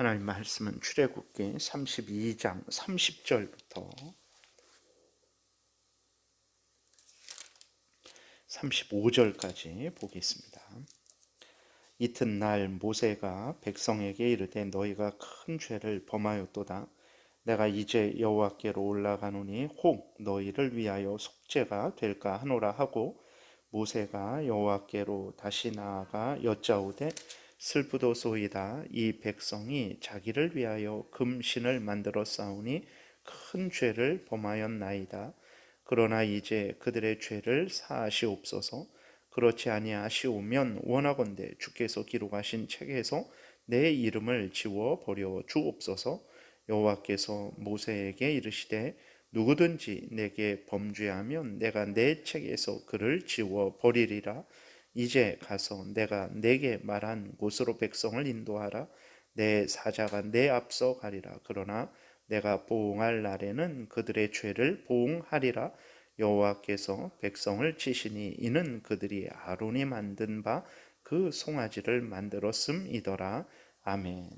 하나님 말씀은 출애굽기 32장 30절부터 35절까지 보겠습니다. 이튿날 모세가 백성에게 이르되 너희가 큰 죄를 범하였도다. 내가 이제 여호와께로 올라가노니 혹 너희를 위하여 속죄가 될까 하노라 하고 모세가 여호와께로 다시 나아가 여짜오되 슬프도소이다. 이 백성이 자기를 위하여 금신을 만들어 싸우니 큰 죄를 범하였나이다. 그러나 이제 그들의 죄를 사하시옵소서. 그렇지 아니하시오면 원하건대 주께서 기록하신 책에서 내 이름을 지워 버려 주옵소서. 여호와께서 모세에게 이르시되 누구든지 내게 범죄하면 내가 내 책에서 그를 지워 버리리라. 이제 가서 내가 내게 말한 곳으로 백성을 인도하라. 내 사자가 내 앞서 가리라. 그러나 내가 보응할 날에는 그들의 죄를 보응하리라. 여호와께서 백성을 치시니 이는 그들이 아론이 만든 바 그 송아지를 만들었음이더라. 아멘.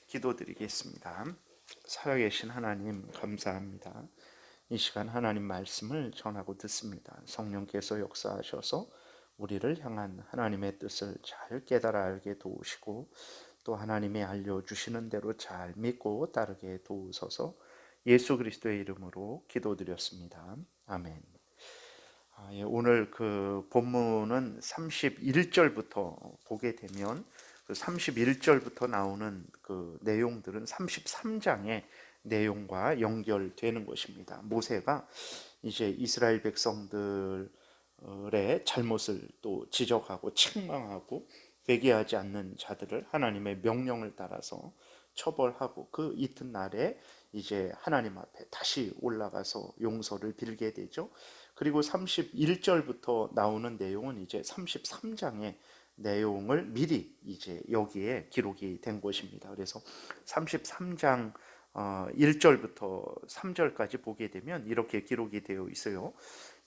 기도드리겠습니다. 살아계신 하나님 감사합니다. 이 시간 하나님 말씀을 전하고 듣습니다. 성령께서 역사하셔서 우리를 향한 하나님의 뜻을 잘 깨달아 알게 도우시고 또 하나님이 알려주시는 대로 잘 믿고 따르게 도우소서. 예수 그리스도의 이름으로 기도드렸습니다. 아멘. 오늘 그 본문은 31절부터 보게 되면 그 31절부터 나오는 그 내용들은 33장의 내용과 연결되는 것입니다. 모세가 이제 이스라엘 백성들의 잘못을 또 지적하고 책망하고 회개하지 않는 자들을 하나님의 명령을 따라서 처벌하고 그 이튿날에 이제 하나님 앞에 다시 올라가서 용서를 빌게 되죠. 그리고 31절부터 나오는 내용은 이제 33장의 내용을 미리 이제 여기에 기록이 된 것입니다. 그래서 33장 1절부터 3절까지 보게 되면 이렇게 기록이 되어 있어요.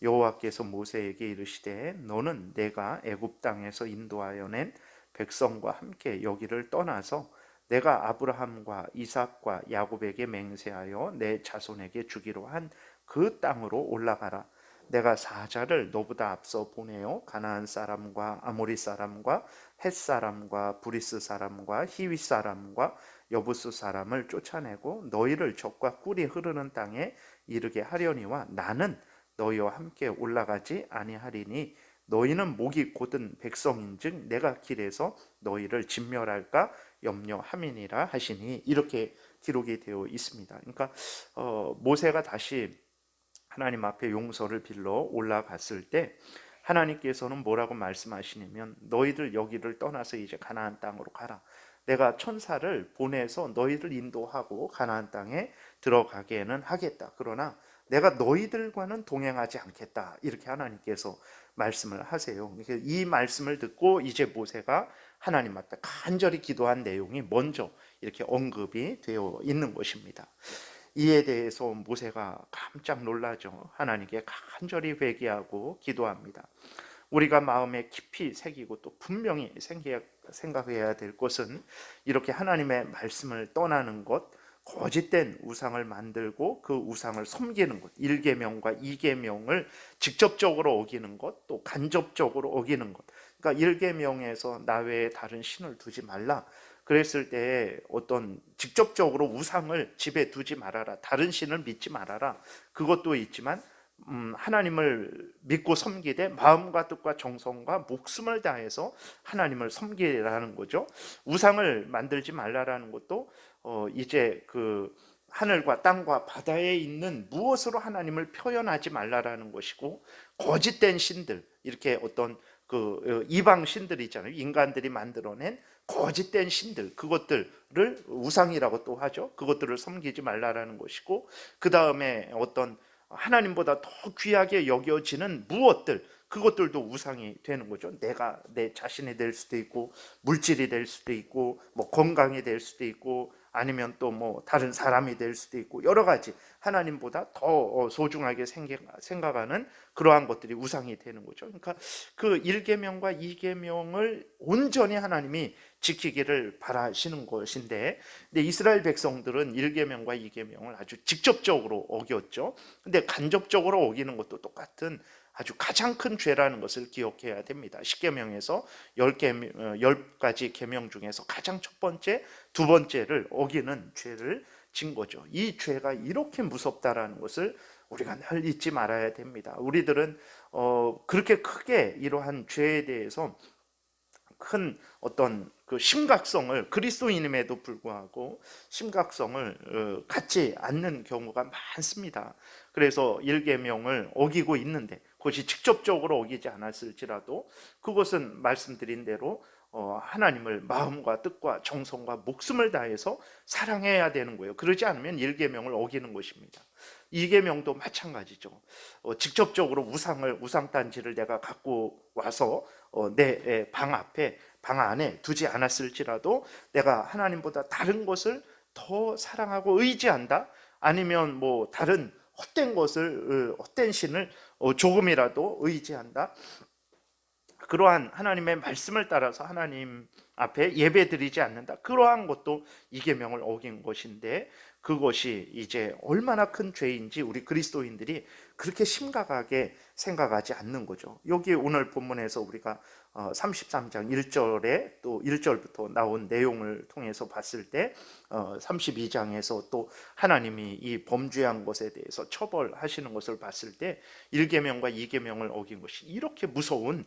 여호와께서 모세에게 이르시되 너는 내가 애굽 땅에서 인도하여 낸 백성과 함께 여기를 떠나서 내가 아브라함과 이삭과 야곱에게 맹세하여 내 자손에게 주기로 한 그 땅으로 올라가라. 내가 사자를 너보다 앞서 보내어 가나안 사람과 아모리 사람과 헷 사람과 브리스 사람과 히위 사람과 여부스 사람을 쫓아내고 너희를 적과 꿀이 흐르는 땅에 이르게 하려니와 나는 너희와 함께 올라가지 아니하리니 너희는 목이 곧은 백성인즉 내가 길에서 너희를 진멸할까 염려함이니라 하시니 이렇게 기록이 되어 있습니다. 그러니까 모세가 다시 하나님 앞에 용서를 빌러 올라갔을 때 하나님께서는 뭐라고 말씀하시냐면 너희들 여기를 떠나서 이제 가나안 땅으로 가라. 내가 천사를 보내서 너희를 인도하고 가나안 땅에 들어가게는 하겠다. 그러나 내가 너희들과는 동행하지 않겠다. 이렇게 하나님께서 말씀을 하세요. 이 말씀을 듣고 이제 모세가 하나님 앞에 간절히 기도한 내용이 먼저 이렇게 언급이 되어 있는 것입니다. 이에 대해서 모세가 깜짝 놀라죠. 하나님께 간절히 회개하고 기도합니다. 우리가 마음에 깊이 새기고 또 분명히 생각해야 될 것은 이렇게 하나님의 말씀을 떠나는 것, 거짓된 우상을 만들고 그 우상을 섬기는 것, 1계명과 2계명을 직접적으로 어기는 것, 또 간접적으로 어기는 것. 그러니까 1계명에서 나 외에 다른 신을 두지 말라. 그랬을 때 어떤 직접적으로 우상을 집에 두지 말아라. 다른 신을 믿지 말아라. 그것도 있지만 하나님을 믿고 섬기되 마음과 뜻과 정성과 목숨을 다해서 하나님을 섬기라는 거죠. 우상을 만들지 말라라는 것도 이제 그 하늘과 땅과 바다에 있는 무엇으로 하나님을 표현하지 말라라는 것이고 거짓된 신들 이렇게 어떤 그 이방 신들 있잖아요. 인간들이 만들어낸 거짓된 신들 그것들을 우상이라고 또 하죠. 그것들을 섬기지 말라라는 것이고 그 다음에 어떤 하나님보다 더 귀하게 여겨지는 무엇들 그것들도 우상이 되는 거죠. 내가 내 자신이 될 수도 있고 물질이 될 수도 있고 뭐 건강이 될 수도 있고 아니면 또 뭐 다른 사람이 될 수도 있고, 여러 가지 하나님보다 더 소중하게 생각하는 그러한 것들이 우상이 되는 거죠. 그러니까 그 1계명과 2계명을 온전히 하나님이 지키기를 바라시는 것인데, 근데 이스라엘 백성들은 1계명과 2계명을 아주 직접적으로 어겼죠. 근데 간접적으로 어기는 것도 똑같은 아주 가장 큰 죄라는 것을 기억해야 됩니다. 10계명에서 10가지 계명 중에서 가장 첫 번째, 두 번째를 어기는 죄를 진 거죠. 이 죄가 이렇게 무섭다라는 것을 우리가 늘 잊지 말아야 됩니다. 우리들은 그렇게 크게 이러한 죄에 대해서 큰 어떤 그 심각성을, 그리스도인임에도 불구하고 심각성을 갖지 않는 경우가 많습니다. 그래서 1계명을 어기고 있는데, 그것이 직접적으로 어기지 않았을지라도 그것은 말씀드린 대로 하나님을 마음과 뜻과 정성과 목숨을 다해서 사랑해야 되는 거예요. 그러지 않으면 1계명을 어기는 것입니다. 2계명도 마찬가지죠. 직접적으로 우상단지를 내가 갖고 와서 내 방 안에 두지 않았을지라도 내가 하나님보다 다른 것을 더 사랑하고 의지한다, 아니면 뭐 다른 헛된 신을 조금이라도 의지한다, 그러한 하나님의 말씀을 따라서 하나님 앞에 예배드리지 않는다, 그러한 것도 2계명을 어긴 것인데, 그것이 이제 얼마나 큰 죄인지 우리 그리스도인들이 그렇게 심각하게 생각하지 않는 거죠. 여기 오늘 본문에서 우리가 33장 1절에 또 1절부터 나온 내용을 통해서 봤을 때 32장에서 또 하나님이 이 범죄한 것에 대해서 처벌하시는 것을 봤을 때 1계명과 2계명을 어긴 것이 이렇게 무서운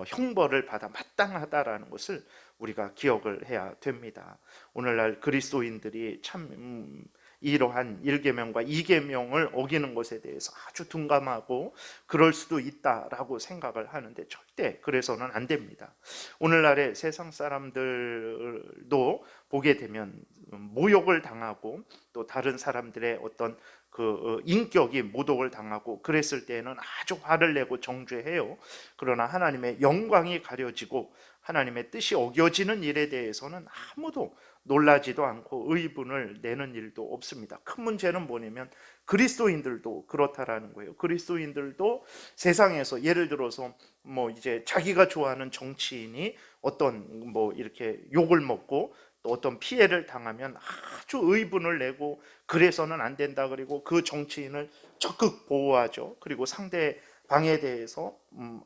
형벌을 받아 마땅하다라는 것을 우리가 기억을 해야 됩니다. 오늘날 그리스도인들이 참 이러한 1계명과 2계명을 어기는 것에 대해서 아주 둔감하고 그럴 수도 있다라고 생각을 하는데, 절대 그래서는 안 됩니다. 오늘날의 세상 사람들도 보게 되면 모욕을 당하고 또 다른 사람들의 어떤 그 인격이 모독을 당하고 그랬을 때에는 아주 화를 내고 정죄해요. 그러나 하나님의 영광이 가려지고 하나님의 뜻이 어겨지는 일에 대해서는 아무도 놀라지도 않고 의분을 내는 일도 없습니다. 큰 문제는 뭐냐면 그리스도인들도 그렇다라는 거예요. 그리스도인들도 세상에서 예를 들어서 뭐 이제 자기가 좋아하는 정치인이 어떤 뭐 이렇게 욕을 먹고 또 어떤 피해를 당하면 아주 의분을 내고 그래서는 안 된다, 그리고 그 정치인을 적극 보호하죠. 그리고 상대방에 대해서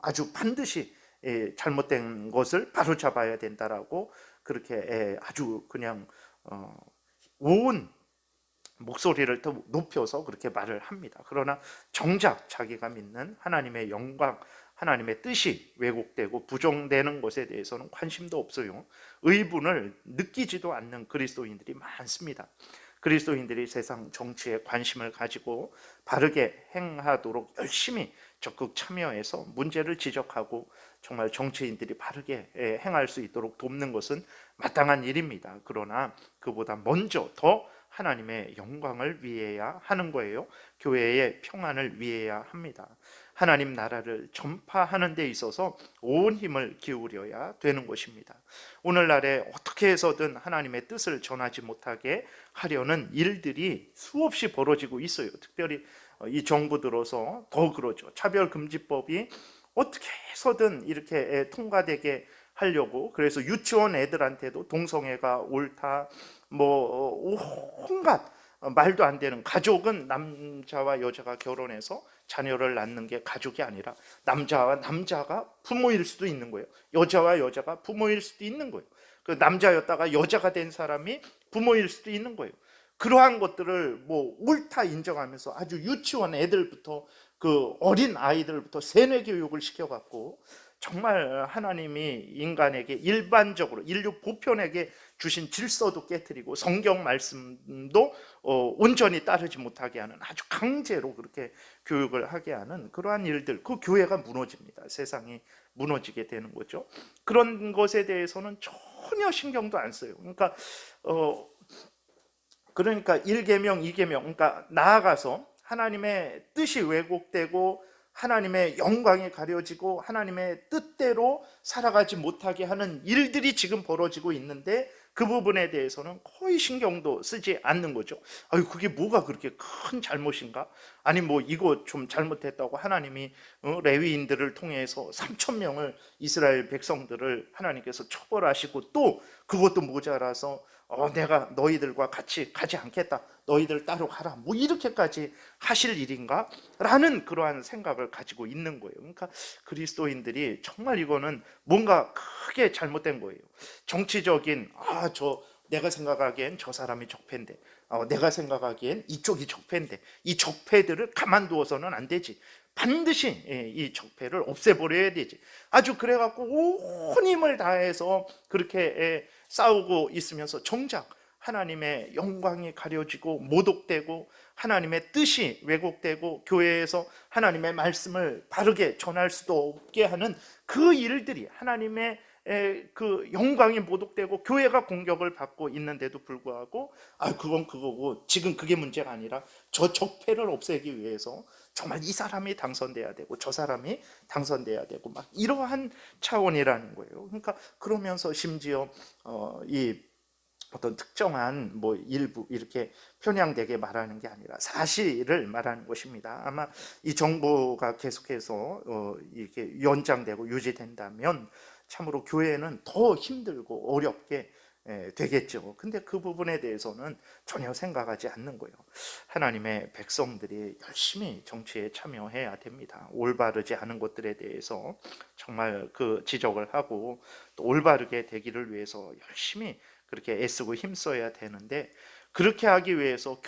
아주 반드시 잘못된 것을 바로잡아야 된다라고 그렇게 아주 그냥 온 목소리를 더 높여서 그렇게 말을 합니다. 그러나 정작 자기가 믿는 하나님의 영광, 하나님의 뜻이 왜곡되고 부정되는 것에 대해서는 관심도 없어요. 의분을 느끼지도 않는 그리스도인들이 많습니다. 그리스도인들이 세상 정치에 관심을 가지고 바르게 행하도록 열심히 적극 참여해서 문제를 지적하고 정말 정치인들이 바르게 행할 수 있도록 돕는 것은 마땅한 일입니다. 그러나 그보다 먼저 더 하나님의 영광을 위해야 하는 거예요. 교회의 평안을 위해야 합니다. 하나님 나라를 전파하는 데 있어서 온 힘을 기울여야 되는 것입니다. 오늘날에 어떻게 해서든 하나님의 뜻을 전하지 못하게 하려는 일들이 수없이 벌어지고 있어요. 특별히 이 정부 들어서 더 그러죠. 차별금지법이 어떻게 해서든 이렇게 통과되게 하려고, 그래서 유치원 애들한테도 동성애가 옳다, 뭐 온갖 말도 안 되는, 가족은 남자와 여자가 결혼해서 자녀를 낳는 게 가족이 아니라 남자와 남자가 부모일 수도 있는 거예요. 여자와 여자가 부모일 수도 있는 거예요. 그 남자였다가 여자가 된 사람이 부모일 수도 있는 거예요. 그러한 것들을 뭐 옳다 인정하면서 아주 유치원 애들부터 그 어린 아이들부터 세뇌 교육을 시켜갖고 정말 하나님이 인간에게 일반적으로 인류 보편에게 주신 질서도 깨뜨리고 성경 말씀도 온전히 따르지 못하게 하는, 아주 강제로 그렇게 교육을 하게 하는 그러한 일들, 그 교회가 무너집니다. 세상이 무너지게 되는 거죠. 그런 것에 대해서는 전혀 신경도 안 써요. 그러니까 1계명, 2계명, 그러니까 나아가서 하나님의 뜻이 왜곡되고 하나님의 영광이 가려지고 하나님의 뜻대로 살아가지 못하게 하는 일들이 지금 벌어지고 있는데, 그 부분에 대해서는 거의 신경도 쓰지 않는 거죠. 아유, 그게 뭐가 그렇게 큰 잘못인가? 아니 뭐 이거 좀 잘못했다고 하나님이 레위인들을 통해서 3천 명을 이스라엘 백성들을 하나님께서 처벌하시고 또 그것도 모자라서 내가 너희들과 같이 가지 않겠다, 너희들 따로 가라, 뭐 이렇게까지 하실 일인가? 라는 그러한 생각을 가지고 있는 거예요. 그러니까 그리스도인들이 정말 이거는 뭔가 크게 잘못된 거예요. 정치적인 내가 생각하기엔 저 사람이 적폐인데, 내가 생각하기엔 이쪽이 적폐인데, 이 적폐들을 가만두어서는 안 되지. 반드시 이 적폐를 없애버려야 되지. 아주 그래갖고 온 힘을 다해서 그렇게 싸우고 있으면서 정작 하나님의 영광이 가려지고 모독되고 하나님의 뜻이 왜곡되고 교회에서 하나님의 말씀을 바르게 전할 수도 없게 하는 그 일들이, 하나님의 그 영광이 모독되고 교회가 공격을 받고 있는데도 불구하고 그건 그거고, 지금 그게 문제가 아니라 저 적폐를 없애기 위해서 정말 이 사람이 당선돼야 되고 저 사람이 당선돼야 되고 막 이러한 차원이라는 거예요. 그러니까 그러면서 심지어 이 어떤 특정한 뭐 일부 이렇게 편향되게 말하는 게 아니라 사실을 말하는 것입니다. 아마 이 정보가 계속해서 이렇게 연장되고 유지된다면 참으로 교회는 더 힘들고 어렵게 되겠죠. 근데 그 부분에 대해서는 전혀 생각하지 않는 거예요. 하나님의 백성들이 열심히 정치에 참여해야 됩니다. 올바르지 않은 것들에 대해서 정말 그 지적을 하고 또 올바르게 되기를 위해서 열심히 그렇게 애쓰고 힘써야 되는데, 그렇게 하기 위해서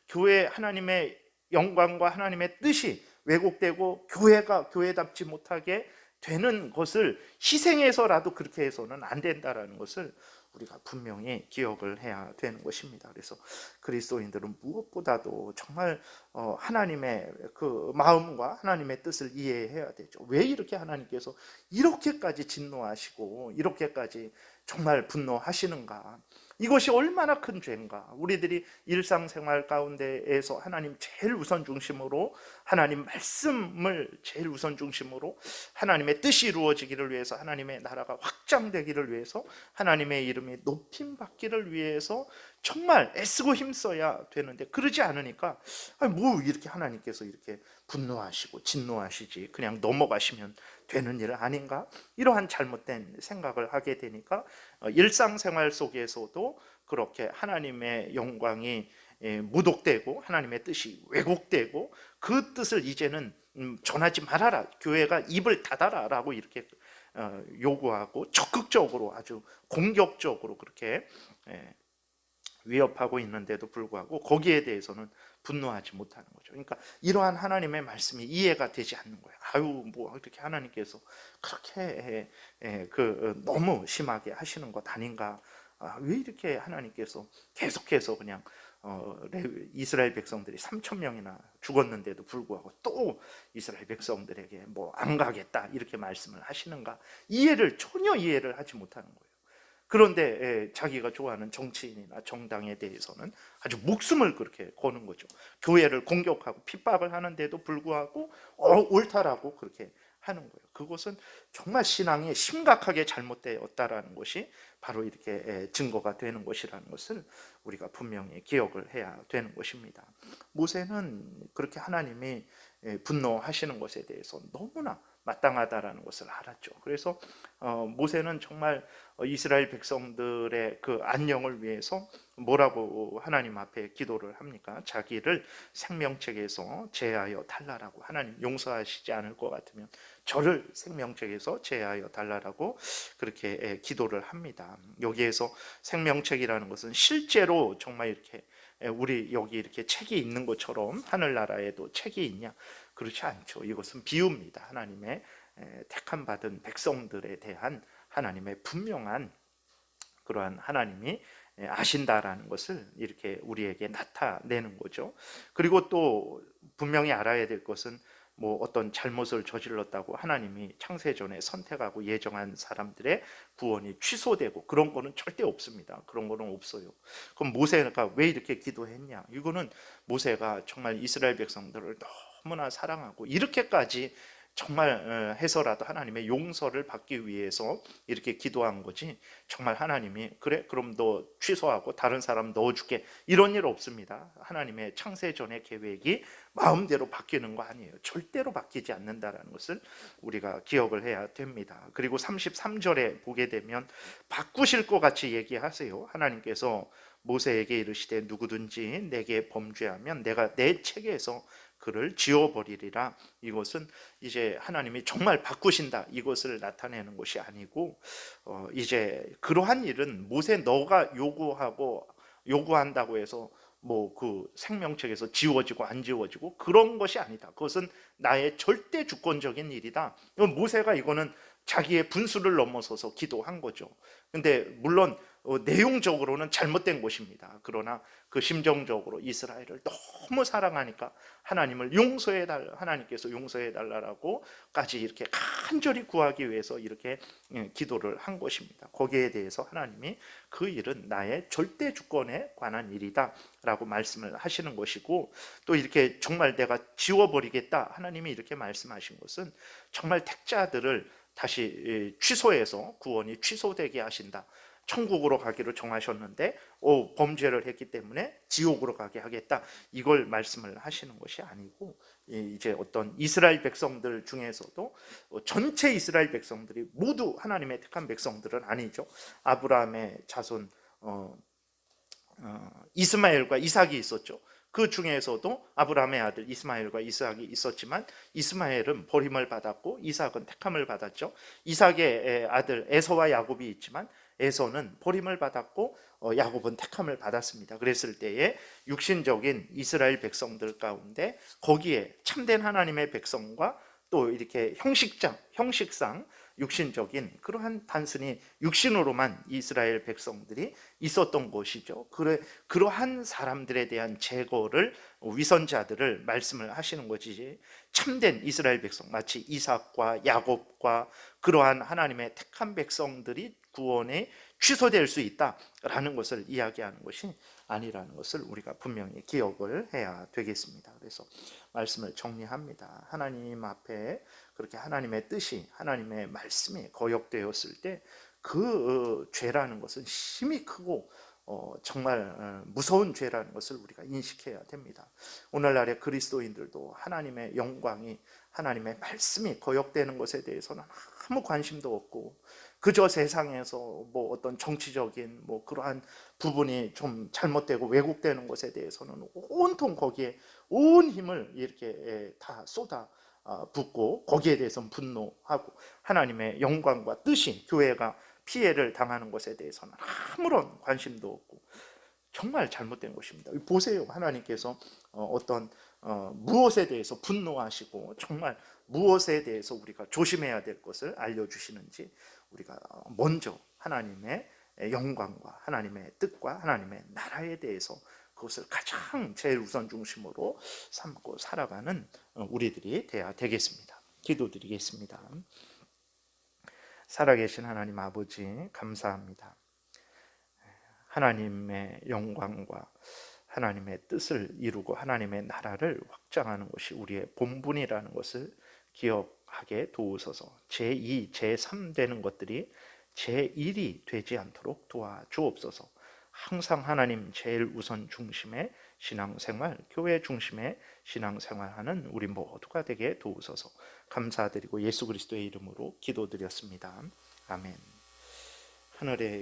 교회 하나님의 영광과 하나님의 뜻이 왜곡되고 교회가 교회답지 못하게 되는 것을 희생해서라도 그렇게 해서는 안 된다라는 것을 우리가 분명히 기억을 해야 되는 것입니다. 그래서 그리스도인들은 무엇보다도 정말 하나님의 그 마음과 하나님의 뜻을 이해해야 되죠. 왜 이렇게 하나님께서 이렇게까지 진노하시고 이렇게까지 정말 분노하시는가? 이것이 얼마나 큰 죄인가? 우리들이 일상생활 가운데에서 하나님 제일 우선 중심으로, 하나님 말씀을 제일 우선 중심으로, 하나님의 뜻이 이루어지기를 위해서, 하나님의 나라가 확장되기를 위해서, 하나님의 이름이 높임받기를 위해서 정말 애쓰고 힘써야 되는데, 그러지 않으니까 뭐 이렇게 하나님께서 이렇게 분노하시고 진노하시지, 그냥 넘어가시면 되는 일 아닌가? 이러한 잘못된 생각을 하게 되니까 일상생활 속에서도 그렇게 하나님의 영광이 모독되고 하나님의 뜻이 왜곡되고 그 뜻을 이제는 전하지 말아라, 교회가 입을 닫아라 라고 이렇게 요구하고 적극적으로, 아주 공격적으로 그렇게 위협하고 있는데도 불구하고 거기에 대해서는 분노하지 못하는 거죠. 그러니까 이러한 하나님의 말씀이 이해가 되지 않는 거예요. 뭐 이렇게 하나님께서 그렇게 너무 심하게 하시는 것 아닌가? 왜 이렇게 하나님께서 계속해서 그냥 이스라엘 백성들이 3천 명이나 죽었는데도 불구하고 또 이스라엘 백성들에게 뭐 안 가겠다 이렇게 말씀을 하시는가? 전혀 이해를 하지 못하는 거예요. 그런데 자기가 좋아하는 정치인이나 정당에 대해서는 아주 목숨을 그렇게 거는 거죠. 교회를 공격하고 핍박을 하는데도 불구하고 옳다라고 그렇게 하는 거예요. 그것은 정말 신앙이 심각하게 잘못되었다라는 것이 바로 이렇게 증거가 되는 것이라는 것을 우리가 분명히 기억을 해야 되는 것입니다. 모세는 그렇게 하나님이 분노하시는 것에 대해서 너무나 마땅하다라는 것을 알았죠. 그래서 모세는 정말 이스라엘 백성들의 그 안녕을 위해서 뭐라고 하나님 앞에 기도를 합니까? 자기를 생명책에서 제하여 달라라고, 하나님 용서하시지 않을 것 같으면 저를 생명책에서 제하여 달라라고 그렇게 기도를 합니다. 여기에서 생명책이라는 것은 실제로 정말 이렇게 우리 여기 이렇게 책이 있는 것처럼 하늘나라에도 책이 있냐? 그렇지 않죠. 이것은 비유입니다. 하나님의 택함 받은 백성들에 대한 하나님의 분명한 그러한 하나님이 아신다라는 것을 이렇게 우리에게 나타내는 거죠. 그리고 또 분명히 알아야 될 것은 뭐 어떤 잘못을 저질렀다고 하나님이 창세전에 선택하고 예정한 사람들의 구원이 취소되고 그런 거는 절대 없습니다. 그런 거는 없어요. 그럼 모세가 왜 이렇게 기도했냐? 이거는 모세가 정말 이스라엘 백성들을 너무나 사랑하고 이렇게까지 정말 해서라도 하나님의 용서를 받기 위해서 이렇게 기도한 거지, 정말 하나님이 그래 그럼 너 취소하고 다른 사람 넣어줄게 이런 일 없습니다. 하나님의 창세전의 계획이 마음대로 바뀌는 거 아니에요. 절대로 바뀌지 않는다라는 것을 우리가 기억을 해야 됩니다. 그리고 33절에 보게 되면 바꾸실 것 같이 얘기하세요. 하나님께서 모세에게 이르시되 누구든지 내게 범죄하면 내가 내 책에서 그를 지워버리리라. 이것은 이제 하나님이 정말 바꾸신다 이것을 나타내는 것이 아니고, 이제 그러한 일은 모세 너가 요구한다고 해서 뭐 그 생명책에서 지워지고 안 지워지고 그런 것이 아니다. 그것은 나의 절대 주권적인 일이다. 모세가 이거는 자기의 분수를 넘어서서 기도한 거죠. 근데 물론 내용적으로는 잘못된 것입니다. 그러나 그 심정적으로 이스라엘을 너무 사랑하니까 하나님께서 용서해 달라라고까지 이렇게 간절히 구하기 위해서 이렇게 기도를 한 것입니다. 거기에 대해서 하나님이 그 일은 나의 절대 주권에 관한 일이다라고 말씀을 하시는 것이고, 또 이렇게 정말 내가 지워버리겠다 하나님이 이렇게 말씀하신 것은 정말 택자들을 다시 취소해서 구원이 취소되게 하신다. 천국으로 가기로 정하셨는데 범죄를 했기 때문에 지옥으로 가게 하겠다, 이걸 말씀을 하시는 것이 아니고, 이제 어떤 이스라엘 백성들 중에서도 전체 이스라엘 백성들이 모두 하나님의 택한 백성들은 아니죠. 아브라함의 자손 이스마엘과 이삭이 있었죠. 그 중에서도 아브라함의 아들 이스마엘과 이삭이 있었지만 이스마엘은 버림을 받았고 이삭은 택함을 받았죠. 이삭의 아들 에서와 야곱이 있지만 에서는 버림을 받았고 야곱은 택함을 받았습니다. 그랬을 때에 육신적인 이스라엘 백성들 가운데 거기에 참된 하나님의 백성과 또 이렇게 형식상 육신적인 그러한 단순히 육신으로만 이스라엘 백성들이 있었던 것이죠. 그러한 사람들에 대한 제거를 위선자들을 말씀을 하시는 것이지, 참된 이스라엘 백성 마치 이삭과 야곱과 그러한 하나님의 택한 백성들이 구원에 취소될 수 있다라는 것을 이야기하는 것이 아니라는 것을 우리가 분명히 기억을 해야 되겠습니다. 그래서 말씀을 정리합니다. 하나님 앞에 그렇게 하나님의 뜻이, 하나님의 말씀이 거역되었을 때 그 죄라는 것은 심히 크고 정말 무서운 죄라는 것을 우리가 인식해야 됩니다. 오늘날의 그리스도인들도 하나님의 영광이, 하나님의 말씀이 거역되는 것에 대해서는 아무 관심도 없고, 그저 세상에서 뭐 어떤 정치적인 뭐 그러한 부분이 좀 잘못되고 왜곡되는 것에 대해서는 온통 거기에 온 힘을 이렇게 다 쏟아 붓고 거기에 대해서는 분노하고, 하나님의 영광과 뜻이 교회가 피해를 당하는 것에 대해서는 아무런 관심도 없고 정말 잘못된 것입니다. 보세요. 하나님께서 어떤 무엇에 대해서 분노하시고 정말 무엇에 대해서 우리가 조심해야 될 것을 알려주시는지, 우리가 먼저 하나님의 영광과 하나님의 뜻과 하나님의 나라에 대해서 그것을 가장 제일 우선 중심으로 삼고 살아가는 우리들이 돼야 되겠습니다. 기도드리겠습니다. 살아계신 하나님 아버지, 감사합니다. 하나님의 영광과 하나님의 뜻을 이루고 하나님의 나라를 확장하는 것이 우리의 본분이라는 것을 기억하게 도우소서. 제2, 제3 되는 것들이 제1이 되지 않도록 도와주옵소서. 항상 하나님 제일 우선 중심의 신앙생활, 교회 중심의 신앙생활하는 우리 모두가 되게 도우소서. 감사드리고 예수 그리스도의 이름으로 기도드렸습니다. 아멘. 하늘에